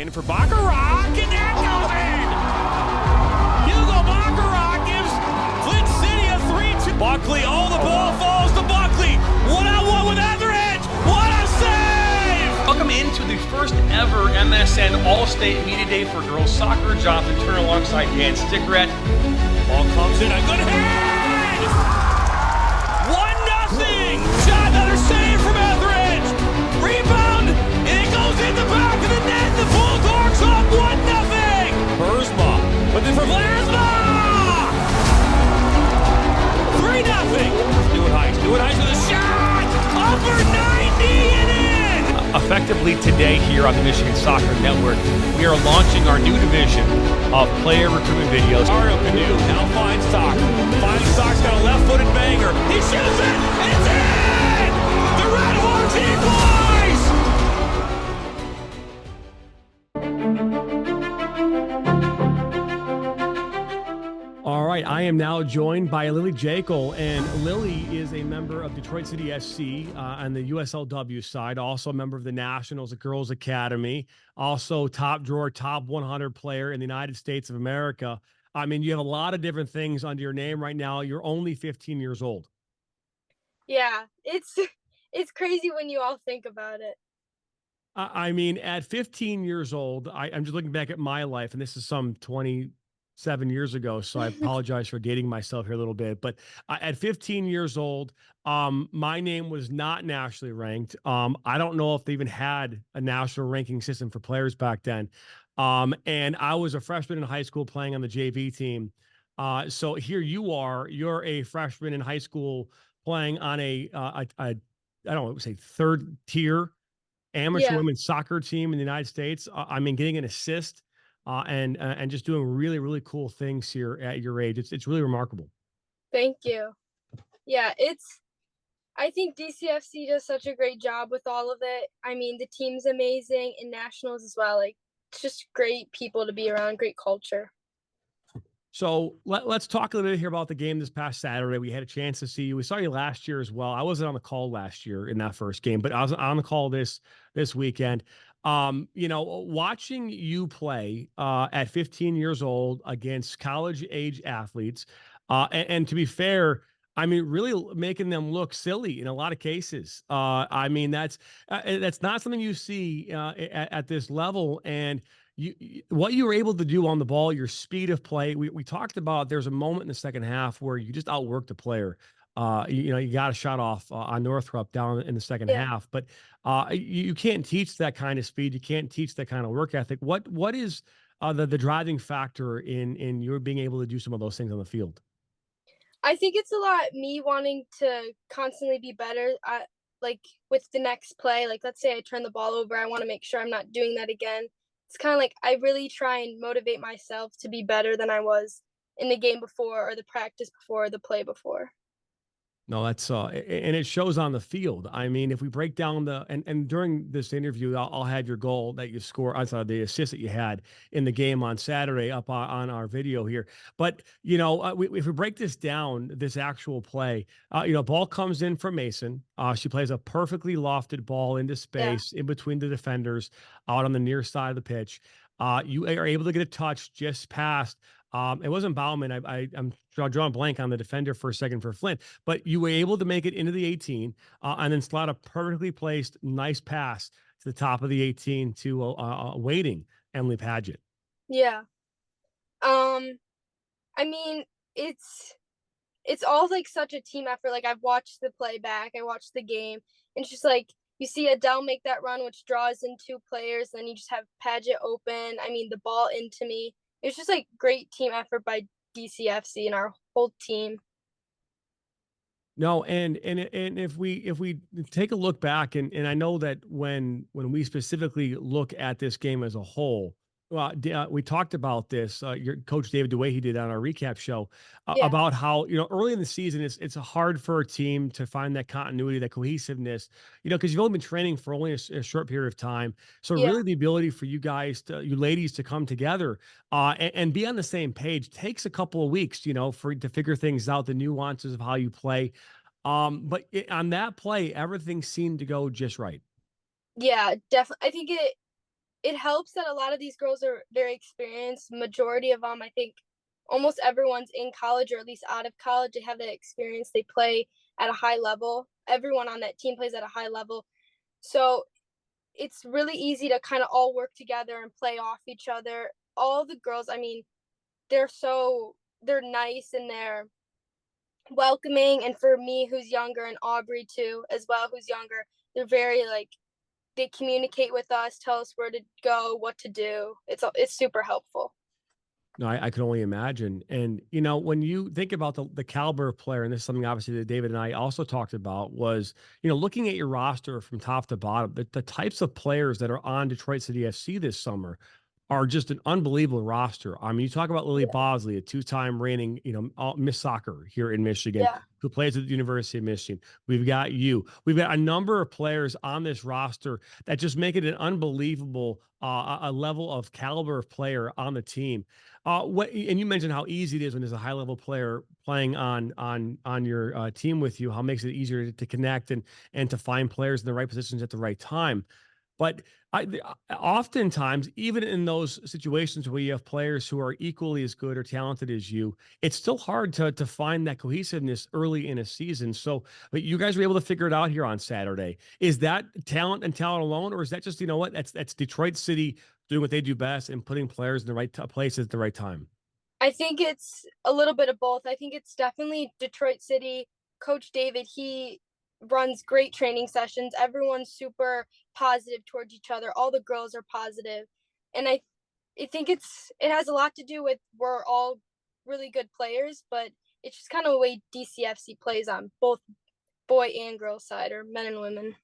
In for Baccarat, and that goes in! Hugo Baccarat gives Flint City a 3-2. Buckley, oh, the ball falls to Buckley. One-on-one with Etheridge. What a save! Welcome into the first ever MSN All-State Media Day for girls soccer. Jonathan Turner alongside Dan Stickrett. Ball comes in, a good head! 1-0! Shot, another save from Etheridge! Rebound, and it goes in the back of the net. The Bulldogs up 1-0! Burzma, but then for Vlasma! 3-0! Stewart Heights with a shot! Upper 90 and in! Effectively today here on the Michigan Soccer Network, we are launching our new division of player recruitment videos. Mario Canoe now finds Sock. Finds Sock's got a left-footed banger. He shoots it! It's in! The Red Hawks equalize! All right, I am now joined by Lily Jeakle, and Lily is a member of Detroit City SC on the USLW side, also a member of the Nationals, the Girls Academy, also top drawer, top 100 player in the United States of America. I mean, you have a lot of different things under your name right now. You're only 15 years old. Yeah, it's crazy when you all think about it. I mean, at 15 years old, I'm just looking back at my life, and this is some 27 years ago, so I apologize for dating myself here a little bit. But at 15 years old, my name was not nationally ranked. I don't know if they even had a national ranking system for players back then. And I was a freshman in high school playing on the JV team. So here you are, you're a freshman in high school playing on I don't know, say third tier amateur women's soccer team in the United States. I mean, getting an assist and just doing really, really cool things here at your age. It's really remarkable. Thank you. Yeah, I think DCFC does such a great job with all of it. I mean, the team's amazing and nationals as well. Like, it's just great people to be around, great culture. So let's talk a little bit here about the game this past Saturday. We had a chance to see you. We saw you last year as well. I wasn't on the call last year in that first game, but I was on the call this weekend. Watching you play at 15 years old against college age athletes, and to be fair, I mean, really making them look silly in a lot of cases. I mean, that's not something you see at this level. And what you were able to do on the ball, your speed of play. We talked about there's a moment in the second half where you just outworked the player. You got a shot off on Northrop down in the second half, but you can't teach that kind of speed. You can't teach that kind of work ethic. What is the driving factor in your being able to do some of those things on the field? I think it's a lot me wanting to constantly be better at, like, with the next play. Like, let's say I turn the ball over, I want to make sure I'm not doing that again. It's kind of like I really try and motivate myself to be better than I was in the game before, or the practice before, or the play before. No, that's and it shows on the field. I mean, if we break down and during this interview, I'll have your goal that you score. I saw the assist that you had in the game on Saturday up on our video here. But if we break this down, this actual play, ball comes in from Mason. She plays a perfectly lofted ball into space in between the defenders out on the near side of the pitch. You are able to get a touch just past. It wasn't Bauman. I'm drawing a blank on the defender for a second for Flint, but you were able to make it into the 18 and then slot a perfectly placed, nice pass to the top of the 18 to waiting Emily Paget. Yeah. I mean, it's all like such a team effort. Like, I've watched the play back, I watched the game, and it's just like you see Adele make that run, which draws in two players. Then you just have Paget open. I mean, the ball into me. It's just like great team effort by DCFC and our whole team. No, and if we take a look back, and I know that when we specifically look at this game as a whole, well, we talked about this. Your coach David DeWay, he did on our recap show about how early in the season it's hard for a team to find that continuity, that cohesiveness. Because you've only been training for only a short period of time. So really, the ability for you ladies, to come together and be on the same page takes a couple of weeks. To figure things out, the nuances of how you play. But on that play, everything seemed to go just right. Yeah, definitely. I think it helps that a lot of these girls are very experienced. Majority of them, I think, almost everyone's in college or at least out of college. They have that experience. They play at a high level. Everyone on that team plays at a high level. So it's really easy to kind of all work together and play off each other. All the girls, I mean, they're nice and they're welcoming. And for me, who's younger, and Aubrey too, as well, who's younger, they're very like, they communicate with us, tell us where to go, what to do. It's super helpful. No, I can only imagine. And, when you think about the caliber of player, and this is something obviously that David and I also talked about, was, looking at your roster from top to bottom, the types of players that are on Detroit City FC this summer are just an unbelievable roster. I mean, you talk about Lily Yeah. Bosley, a two-time reigning, Miss Soccer here in Michigan, Yeah. who plays at the University of Michigan. We've got you. We've got a number of players on this roster that just make it an unbelievable a level of caliber of player on the team. And you mentioned how easy it is when there's a high-level player playing on your team with you. How it makes it easier to connect and to find players in the right positions at the right time. But oftentimes, even in those situations where you have players who are equally as good or talented as you, it's still hard to find that cohesiveness early in a season. So, but you guys were able to figure it out here on Saturday. Is that talent and talent alone, or is that just, that's Detroit City doing what they do best and putting players in the right places at the right time? I think it's a little bit of both. I think it's definitely Detroit City. Coach David, he runs great training sessions. Everyone's super positive towards each other. All the girls are positive. And I think it has a lot to do with we're all really good players, but it's just kind of the way DCFC plays on both boy and girl side, or men and women.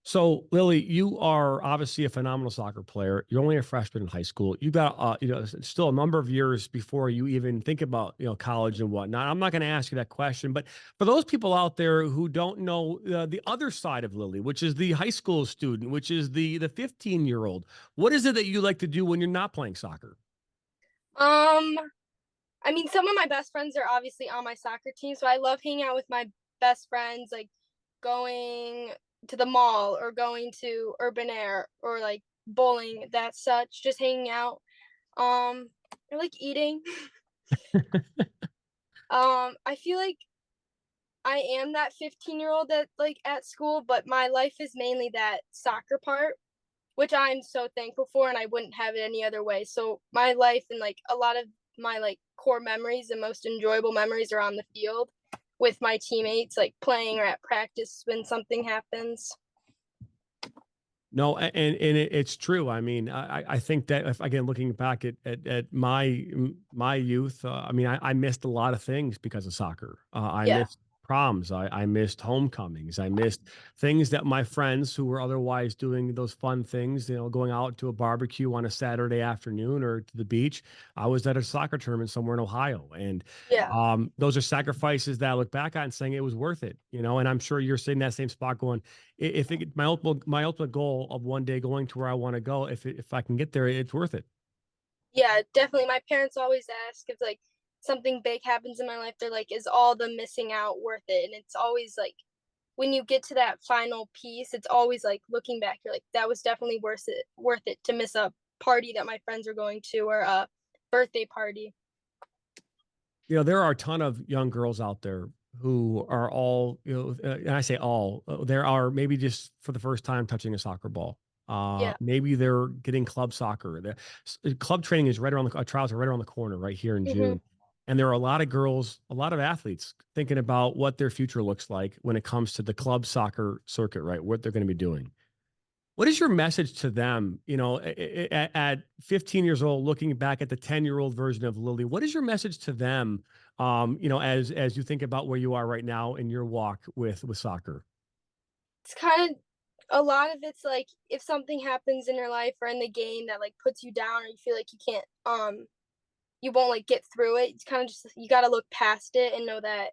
So, Lily, you are obviously a phenomenal soccer player. You're only a freshman in high school. You got, still a number of years before you even think about, college and whatnot. I'm not going to ask you that question, but for those people out there who don't know the other side of Lily, which is the high school student, which is the 15-year-old, what is it that you like to do when you're not playing soccer? I mean, some of my best friends are obviously on my soccer team, so I love hanging out with my best friends, like going to the mall or going to Urban Air or like bowling, that such, just hanging out. I like eating. I feel like I am that 15-year-old that like at school, but my life is mainly that soccer part, which I'm so thankful for, and I wouldn't have it any other way. So my life and like a lot of my like core memories and most enjoyable memories are on the field with my teammates, like playing or at practice when something happens. No, and it's true. I mean, I think that if, again, looking back at my youth, I mean, I missed a lot of things because of soccer. I Yeah. missed proms. I missed homecomings. I missed things that my friends who were otherwise doing those fun things, going out to a barbecue on a Saturday afternoon or to the beach. I was at a soccer tournament somewhere in Ohio, and Yeah. those are sacrifices that I look back on and saying it was worth it. And I'm sure you're sitting in that same spot going, if my ultimate goal of one day going to where I want to go, if I can get there, it's worth it. Yeah, definitely. My parents always ask if like something big happens in my life, they're like, is all the missing out worth it? And it's always like when you get to that final piece, it's always like looking back, you're like, that was definitely worth it to miss a party that my friends are going to, or a birthday party. There are a ton of young girls out there who are all, and I say all, there are maybe just for the first time touching a soccer ball. Yeah. Maybe they're getting club soccer. Club training is right around trials are right around the corner, right here in Mm-hmm. June. And there are a lot of girls, a lot of athletes thinking about what their future looks like when it comes to the club soccer circuit, right? What they're going to be doing. What is your message to them, at 15 years old, looking back at the 10-year-old version of Lily? What is your message to them, as you think about where you are right now in your walk with soccer? It's kind of a lot of it's like if something happens in your life or in the game that like puts you down, or you feel like you can't you won't like get through it, it's kind of just, you got to look past it and know that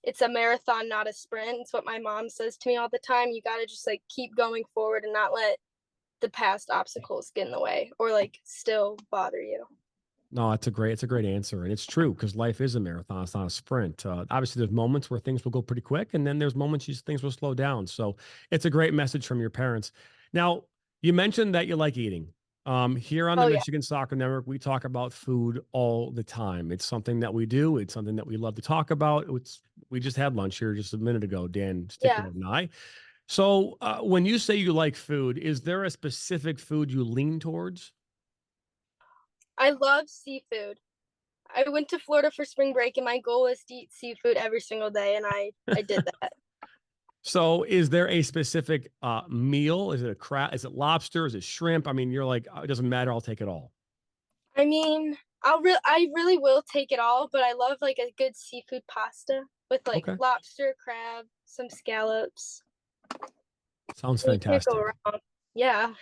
it's a marathon, not a sprint. It's what my mom says to me all the time. You got to just like keep going forward and not let the past obstacles get in the way or like still bother you. No, it's a great answer. And it's true because life is a marathon. It's not a sprint. Obviously there's moments where things will go pretty quick, and then there's moments things will slow down. So it's a great message from your parents. Now, You mentioned that you like eating. Here on the Oh yeah. Michigan Soccer Network, we talk about food all the time. It's something that we do. It's something that we love to talk about. We just had lunch here just a minute ago, Dan Yeah. Stickler and I. So, when you say you like food, is there a specific food you lean towards? I love seafood. I went to Florida for spring break and my goal was to eat seafood every single day and I did that. So, is there a specific meal? Is it a crab? Is it lobster? Is it shrimp? I mean, you're like, "Oh, it doesn't matter. I'll take it all." I mean, I really will take it all, but I love like a good seafood pasta with like Okay, lobster, crab, some scallops. sounds You can't go fantastic. wrong. Yeah.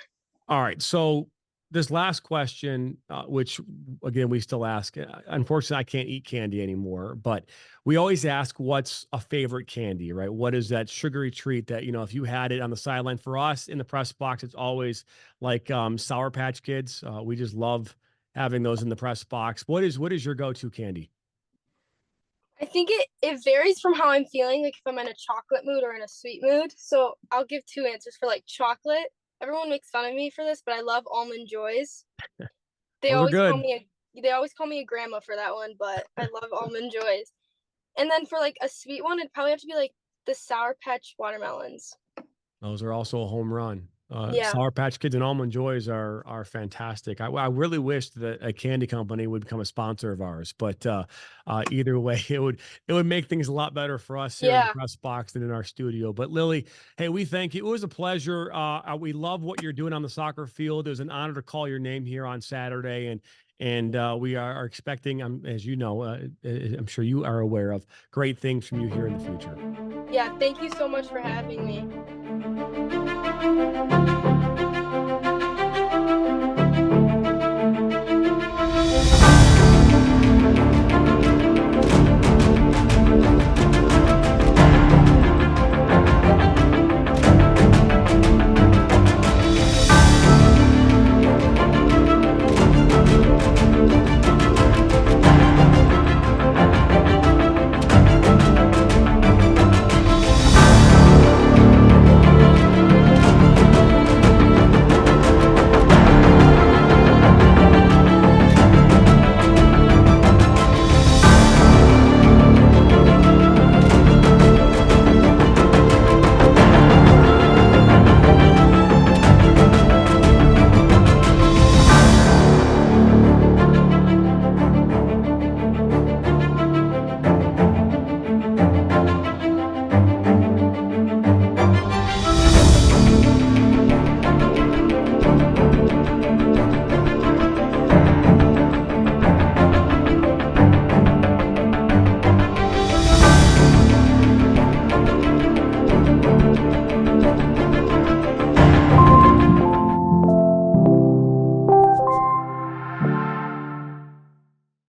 All right. So this last question, which again we still ask. Unfortunately, I can't eat candy anymore, but we always ask, "What's a favorite candy?" Right? What is that sugary treat that if you had it on the sideline for us in the press box? It's always like Sour Patch Kids. We just love having those in the press box. What is your go-to candy? I think it varies from how I'm feeling, like if I'm in a chocolate mood or in a sweet mood. So I'll give two answers for like chocolate. Everyone makes fun of me for this, but I love almond joys. They Those are always call good. me they always call me a grandma for that one, but I love almond joys. And then for like a sweet one, it'd probably have to be like the Sour Patch watermelons. Those are also a home run. Yeah. Sour Patch Kids and Almond Joys are fantastic. I really wish that a candy company would become a sponsor of ours, but either way, it would make things a lot better for us here in the Yeah. press box and in our studio. But Lily, hey, we thank you. It was a pleasure. We love what you're doing on the soccer field. It was an honor to call your name here on Saturday, and we are expecting, as you know, I'm sure you are aware of great things from you here in the future. Yeah. Thank you so much for having me.